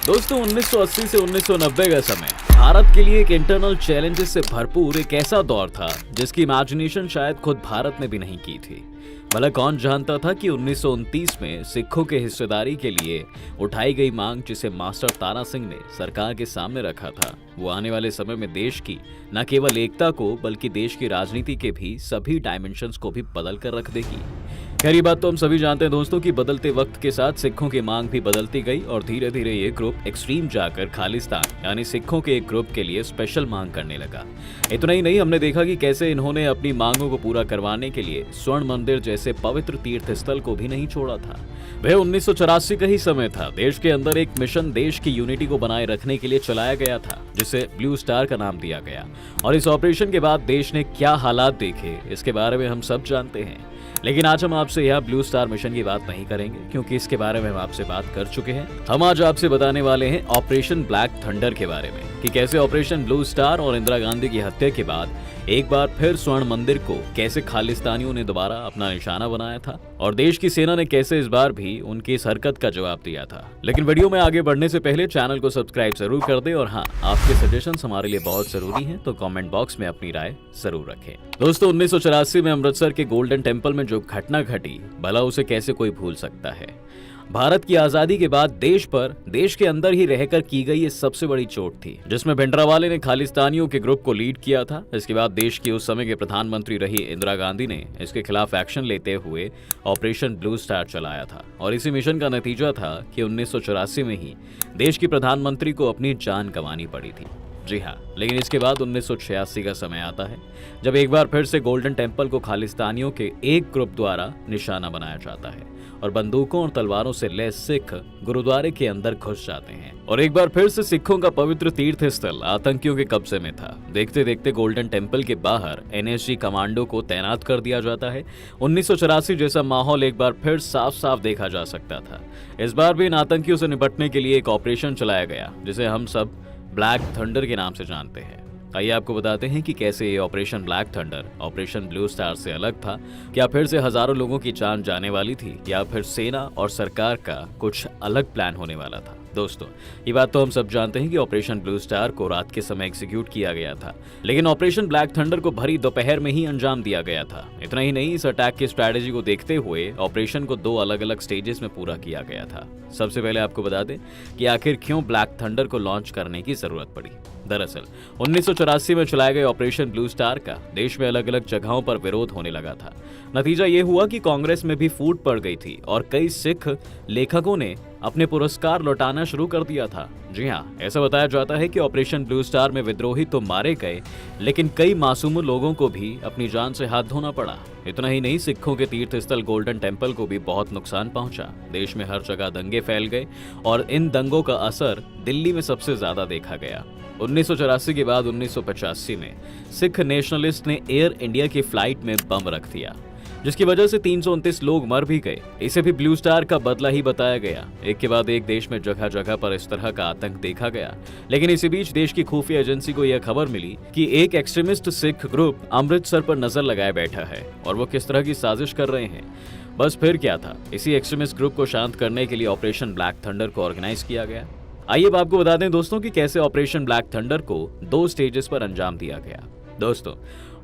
दोस्तों 1980 से 1990 का समय भारत के लिए एक इंटरनल चैलेंजेस से भरपूर एक ऐसा दौर था जिसकी इमेजिनेशन शायद खुद भारत ने भी नहीं की थी। भला कौन जानता था कि 1929 में सिखों के हिस्सेदारी के लिए उठाई गई मांग जिसे मास्टर तारा सिंह ने सरकार के सामने रखा था वो आने वाले समय में देश की न केवल एकता को बल्कि देश की राजनीति के भी सभी डायमेंशंस को भी बदल कर रख देगी। खैर ये बात तो हम सभी जानते हैं दोस्तों कि बदलते वक्त के साथ सिखों की मांग भी बदलती गई और धीरे धीरे ये ग्रुप एक्सट्रीम जाकर खालिस्तान यानी सिखों के एक ग्रुप के लिए स्पेशल मांग करने लगा। इतना ही नहीं, हमने देखा कि कैसे इन्होंने अपनी मांगों को पूरा करवाने के लिए स्वर्ण मंदिर जैसे पवित्र तीर्थ स्थल को भी नहीं छोड़ा था। वह 1984 का ही समय था। देश के अंदर एक मिशन देश की यूनिटी को बनाए रखने के लिए चलाया गया था जिसे ब्लू स्टार का नाम दिया गया और इस ऑपरेशन के बाद देश ने क्या हालात देखे इसके बारे में हम सब जानते हैं। लेकिन आज हम आपसे यह ब्लू स्टार मिशन की बात नहीं करेंगे क्योंकि इसके बारे में हम आपसे बात कर चुके हैं। हम आज आपसे बताने वाले हैं ऑपरेशन ब्लैक थंडर के बारे में कि कैसे ऑपरेशन ब्लू स्टार और इंदिरा गांधी की हत्या के बाद एक बार फिर स्वर्ण मंदिर को कैसे खालिस्तानियों ने दोबारा अपना निशाना बनाया था और देश की सेना ने कैसे इस बार भी उनकी इस हरकत का जवाब दिया था। लेकिन वीडियो में आगे बढ़ने से पहले चैनल को सब्सक्राइब जरूर कर दे और हाँ, आपके सजेशंस हमारे लिए बहुत जरूरी हैं, तो कमेंट बॉक्स में अपनी राय जरूर रखें। दोस्तों 1984 में अमृतसर के गोल्डन टेम्पल में जो घटना घटी भला उसे कैसे कोई भूल सकता है। भारत की आजादी के बाद देश पर देश के अंदर ही रहकर की गई ये सबसे बड़ी चोट थी जिसमें भिंडरावाले ने खालिस्तानियों के ग्रुप को लीड किया था। इसके बाद देश की उस समय के प्रधानमंत्री रही इंदिरा गांधी ने इसके खिलाफ एक्शन लेते हुए ऑपरेशन ब्लू स्टार चलाया था और इसी मिशन का नतीजा था कि 1984 में ही देश की प्रधानमंत्री को अपनी जान गंवानी पड़ी थी। जी हाँ, लेकिन इसके बाद 1986 का समय आता है जब एक बार फिर से गोल्डन टेम्पल को खालिस्तानियों के एक ग्रुप द्वारा निशाना बनाया जाता है और बंदूकों और तलवारों से लैस सिख गुरुद्वारे के अंदर घुस जाते हैं और एक बार फिर से सिखों का पवित्र तीर्थ स्थल आतंकियों के कब्जे में था। देखते देखते गोल्डन टेम्पल के बाहर एनएसजी कमांडो को तैनात कर दिया जाता है। 1984 जैसा माहौल एक बार फिर साफ साफ देखा जा सकता था। इस बार भी इन आतंकियों से निपटने के लिए एक ऑपरेशन चलाया गया जिसे हम सब ब्लैक थंडर के नाम से जानते हैं। आइए आपको बताते हैं कि कैसे ये operation black thunder operation blue star से अलग था। क्या फिर से हजारों लोगों की जान जाने वाली थी या फिर सेना और सरकार का कुछ अलग प्लान होने वाला था। दोस्तों ये बात तो हम सब जानते हैं कि ऑपरेशन ब्लू स्टार को रात के समय एग्जीक्यूट किया गया था, लेकिन ऑपरेशन ब्लैक थंडर को भरी दोपहर में ही अंजाम दिया गया था। इतना ही नहीं, इस अटैक की स्ट्रैटेजी को देखते हुए ऑपरेशन को 2 अलग अलग स्टेजेस में पूरा किया गया था। सबसे पहले आपको बता दें कि आखिर क्यों ब्लैक थंडर को लॉन्च करने की जरूरत पड़ी। दरअसल 1984 में चलाए गए ऑपरेशन ब्लू स्टार का देश में अलग अलग जगहों पर विरोध होने लगा था। नतीजा ये हुआ कि कांग्रेस में भी फूट पड़ गई थी और कई सिख लेखकों ने अपने पुरस्कार लौटाना शुरू कर दिया था। जी हाँ, ऐसा बताया जाता है कि ऑपरेशन ब्लू स्टार में विद्रोही तो मारे गए लेकिन कई मासूम लोगों को भी अपनी जान से हाथ धोना पड़ा। इतना ही नहीं, सिखों के तीर्थ स्थल गोल्डन टेम्पल को भी बहुत नुकसान पहुंचा। देश में हर जगह दंगे फैल गए और इन दंगों का असर दिल्ली में सबसे ज्यादा देखा गया। 1984 के बाद 1985 में सिख नेशनलिस्ट ने एयर इंडिया की फ्लाइट में बम रख दिया जिसकी वजह से 329 लोग मर भी गए। इसे भी ब्लू स्टार का बदला ही बताया गया। एक के बाद एक देश में जगह जगह पर इस तरह का आतंक देखा गया। लेकिन इसी बीच देश की खुफिया एजेंसी को यह खबर मिली कि एक एक्सट्रीमिस्ट सिख ग्रुप अमृतसर पर नजर लगाए बैठा है और वो किस तरह की साजिश कर रहे हैं। बस फिर क्या था, इसी एक्सट्रीमिस्ट ग्रुप को शांत करने के लिए ऑपरेशन ब्लैक थंडर को ऑर्गेनाइज किया गया। आइए अब आपको बता दें दोस्तों कि कैसे ऑपरेशन ब्लैक थंडर को 2 स्टेजेस पर अंजाम दिया गया। दोस्तों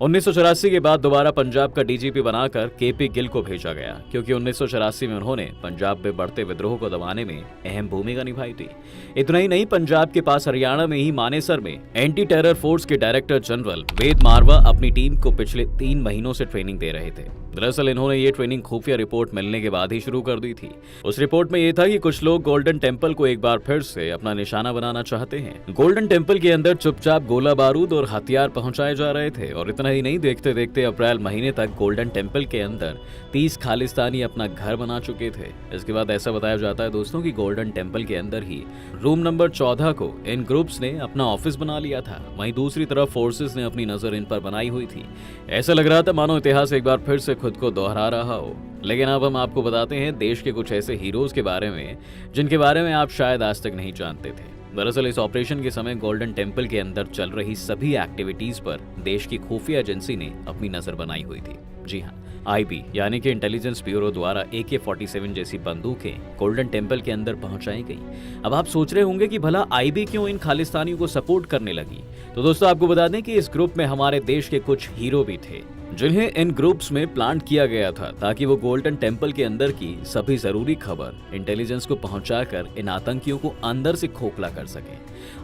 1984 के बाद दोबारा पंजाब का डीजीपी बनाकर केपी गिल को भेजा गया क्योंकि 1984 में उन्होंने पंजाब में बढ़ते विद्रोह को दबाने में अहम भूमिका निभाई थी। इतना ही नहीं, पंजाब के पास हरियाणा में ही मानेसर में एंटी टेरर फोर्स के डायरेक्टर जनरल वेद मारवा अपनी टीम को पिछले 3 महीनों से ट्रेनिंग दे रहे थे। दरअसल इन्होंने ये ट्रेनिंग खुफिया रिपोर्ट मिलने के बाद ही शुरू कर दी थी। उस रिपोर्ट में यह था कि कुछ लोग गोल्डन टेम्पल को एक बार फिर से अपना निशाना बनाना चाहते हैं। गोल्डन टेम्पल के अंदर चुपचाप गोला बारूद और हथियार पहुंचाए जा रहे थे और इतना ही नहीं, देखते देखते अप्रैल महीने तक गोल्डन टेम्पल के अंदर 30 खालिस्तानी अपना घर बना चुके थे। इसके बाद ऐसा बताया जाता है दोस्तों कि गोल्डन टेम्पल के अंदर ही रूम नंबर 14 को इन ग्रुप्स ने अपना ऑफिस बना लिया था। वहीं दूसरी तरफ फोर्सेस ने अपनी नजर इन पर बनाई हुई थी। ऐसा लग रहा था मानो इतिहास एक बार फिर से खुद को दोहरा रहा हो। लेकिन अब हम आपको बताते हैं देश के कुछ ऐसे हीरोज के बारे में जिनके बारे में आप शायद आज तक नहीं जानते थे। दरअसल इस ऑपरेशन के समय गोल्डन टेम्पल के अंदर चल रही सभी एक्टिविटीज पर देश की खुफिया एजेंसी ने अपनी नजर बनाई हुई थी। जी हाँ, आईबी यानी कि इंटेलिजेंस ब्यूरो द्वारा AK-47 जैसी बंदूकें गोल्डन टेम्पल के अंदर पहुंचाई गई। अब आप सोच रहे होंगे कि भला आईबी क्यों इन खालिस्तानियों को सपोर्ट करने लगी। तो दोस्तों आपको बता दें कि इस ग्रुप में हमारे देश के कुछ हीरो भी थे जिन्हें इन ग्रुप्स में प्लांट किया गया था ताकि वो गोल्डन टेम्पल के अंदर की सभी जरूरी खबर इंटेलिजेंस को पहुंचाकर इन आतंकियों को अंदर से खोखला कर सके।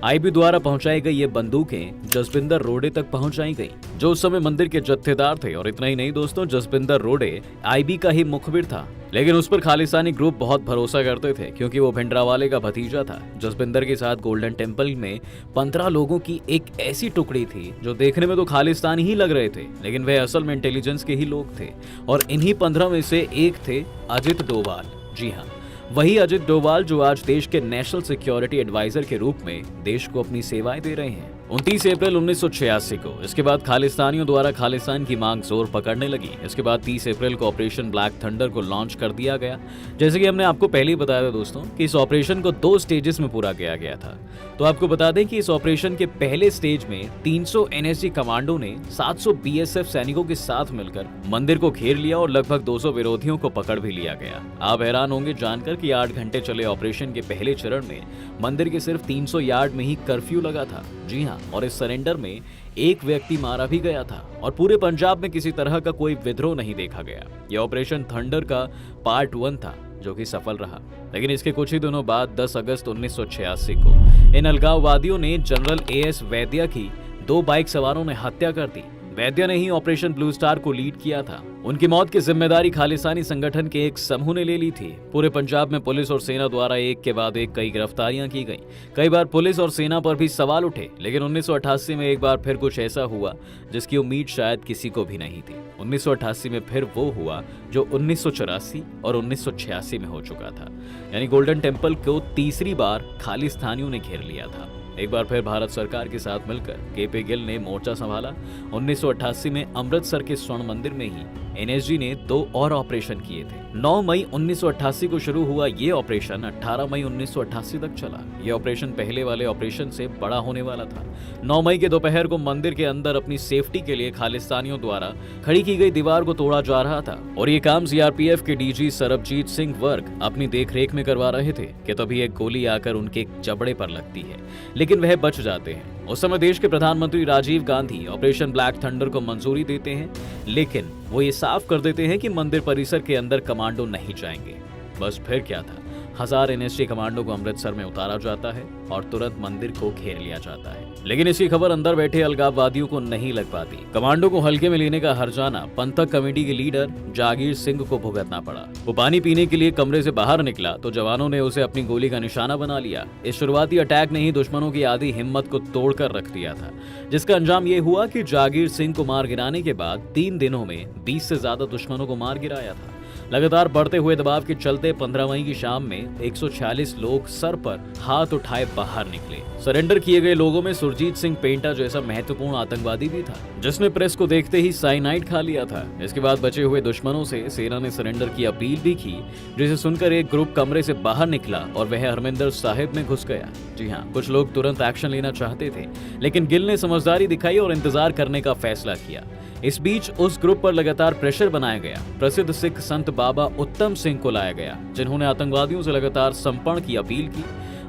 आईबी द्वारा पहुंचाई गई ये बंदूकें जसबिंदर रोडे तक पहुंचाई गई जो उस समय मंदिर के जत्थेदार थे। और इतना ही नहीं दोस्तों, जसबिंदर रोडे आईबी का ही मुखबिर था, लेकिन उस पर खालिस्तानी ग्रुप बहुत भरोसा करते थे क्योंकि वो भिंडरावाले का भतीजा था। जसबिंदर के साथ गोल्डन टेम्पल में 15 लोगों की एक ऐसी टुकड़ी थी जो देखने में तो खालिस्तानी ही लग रहे थे, लेकिन वे असल में इंटेलिजेंस के ही लोग थे। और इन्हीं 15 में से एक थे अजित डोभाल। जी हाँ, वही अजित डोभाल जो आज देश के नेशनल सिक्योरिटी एडवाइजर के रूप में देश को अपनी सेवाएं दे रहे हैं। 29 अप्रैल 1986 को इसके बाद खालिस्तानियों द्वारा खालिस्तान की मांग जोर पकड़ने लगी। इसके बाद 30 अप्रैल को ऑपरेशन ब्लैक थंडर को लॉन्च कर दिया गया। जैसे कि हमने आपको पहले ही बताया था दोस्तों कि इस ऑपरेशन को 2 स्टेजेस में पूरा किया गया था। तो आपको बता दें कि इस ऑपरेशन के पहले स्टेज में 300 NSG कमांडो ने 700 BSF सैनिकों के साथ मिलकर मंदिर को घेर लिया और लगभग 200 विरोधियों को पकड़ भी लिया गया। आप हैरान होंगे जानकर कि 8 घंटे चले ऑपरेशन के पहले चरण में मंदिर के सिर्फ 300 यार्ड में ही कर्फ्यू लगा था। जी हाँ, और इस सरेंडर में एक व्यक्ति मारा भी गया था और पूरे पंजाब में किसी तरह का कोई विद्रोह नहीं देखा गया। यह ऑपरेशन थंडर का पार्ट 1 था जो कि सफल रहा। लेकिन इसके कुछ ही दिनों बाद 10 अगस्त 1986 को इन अलगाववादियों ने जनरल AS वैद्या की 2 बाइक सवारों ने हत्या कर दी। वैद्या ने ही ऑपरेशन ब्लू स्टार को लीड किया था। उनकी मौत की जिम्मेदारी खालिस्तानी संगठन के एक समूह ने ले ली थी। पूरे पंजाब में पुलिस और सेना द्वारा एक के बाद एक कई गिरफ्तारियां की गईं। कई बार पुलिस और सेना पर भी सवाल उठे, लेकिन 1988 में एक बार फिर कुछ ऐसा हुआ जिसकी उम्मीद शायद किसी को भी नहीं थी। 1988 में फिर वो हुआ जो 1984 और 1986 में हो चुका था, यानी गोल्डन टेम्पल को तीसरी बार खालिस्तानियों ने घेर लिया था। एक बार फिर भारत सरकार के साथ मिलकर KP गिल ने मोर्चा संभाला। 1988 में अमृतसर के स्वर्ण मंदिर में ही NSG ने 2 और ऑपरेशन किए थे। 9 मई 1988 को शुरू हुआ ये ऑपरेशन 18 मई 1988 तक चला। ये ऑपरेशन पहले वाले ऑपरेशन से बड़ा होने वाला था। 9 मई के दोपहर को मंदिर के अंदर अपनी सेफ्टी के लिए खालिस्तानियों द्वारा खड़ी की गई दीवार को तोड़ा जा रहा था और ये काम CRPF के DG सरबजीत सिंह वर्ग अपनी देखरेख में करवा रहे थे कि तभी एक गोली आकर उनके जबड़े पर लगती है, लेकिन वह बच जाते हैं। उस समय देश के प्रधानमंत्री Rajiv Gandhi operation black thunder को मंजूरी देते हैं, लेकिन वो ये साफ कर देते हैं कि मंदिर परिसर के अंदर कमांडो नहीं जाएंगे। बस फिर क्या था, 1000 NSG कमांडो को अमृतसर में उतारा जाता है और तुरंत मंदिर को घेर लिया जाता है। लेकिन इसकी खबर अंदर बैठे अलगाववादियों को नहीं लग पाती। कमांडो को हल्के में लेने का हर्जाना पंथक कमेटी के लीडर जागीर सिंह को भुगतना पड़ा। वो पानी पीने के लिए कमरे से बाहर निकला तो जवानों ने उसे अपनी गोली का निशाना बना लिया। इस शुरुआती अटैक ने ही दुश्मनों की आधी हिम्मत को तोड़कर रख दिया था, जिसका अंजाम ये हुआ कि जागीर सिंह को मार गिराने के बाद 3 दिनों में 20 से ज्यादा दुश्मनों को मार गिराया था। लगातार बढ़ते हुए दबाव के चलते 15 मई की शाम में 146 लोग सर पर हाथ उठाए बाहर निकले। सरेंडर किए गए लोगों में सुरजीत सिंह पेंटा जैसा महत्वपूर्ण आतंकवादी भी था, जिसने प्रेस को देखते ही साइनाइड खा लिया था। इसके बाद बचे हुए दुश्मनों से सेना ने सरेंडर की अपील भी की, जिसे सुनकर एक ग्रुप कमरे से बाहर निकला और वह हरमिंदर साहिब में घुस गया। जी हाँ, कुछ लोग तुरंत एक्शन लेना चाहते थे, लेकिन गिल ने समझदारी दिखाई और इंतजार करने का फैसला किया। इस बीच उस ग्रुप पर लगातार प्रेशर बनाया गया। प्रसिद्ध सिख संत बाबा उत्तम सिंह को लाया गया, जिन्होंने आतंकवादियों से लगातार संपर्क की अपील की।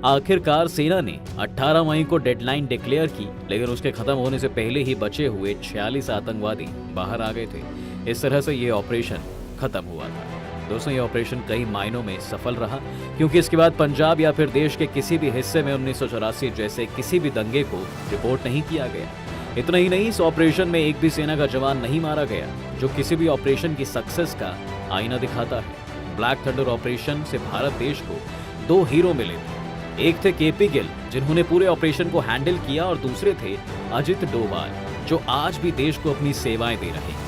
आखिरकार सेना ने 18 मई को डेडलाइन डिक्लेयर की, लेकिन उसके खत्म होने से पहले ही बचे हुए 46 आतंकवादी बाहर आ गए थे। इस तरह से ये ऑपरेशन खत्म हुआ था। दोस्तों, ये ऑपरेशन कई मायनों में सफल रहा, क्योंकि इसके बाद पंजाब या फिर देश के किसी भी हिस्से में 1984 जैसे किसी भी दंगे को रिपोर्ट नहीं किया गया। इतना ही नहीं, इस ऑपरेशन में एक भी सेना का जवान नहीं मारा गया, जो किसी भी ऑपरेशन की सक्सेस का आईना दिखाता है। ब्लैक थंडर ऑपरेशन से भारत देश को 2 हीरो मिले थे। एक थे KP गिल, जिन्होंने पूरे ऑपरेशन को हैंडल किया, और दूसरे थे अजित डोभाल, जो आज भी देश को अपनी सेवाएं दे रहे हैं।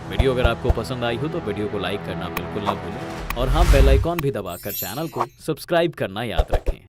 वीडियो अगर आपको पसंद आई हो तो वीडियो को लाइक करना बिल्कुल ना भूलें, और हाँ, बेल आइकॉन भी दबाकर चैनल को सब्सक्राइब करना याद रखें।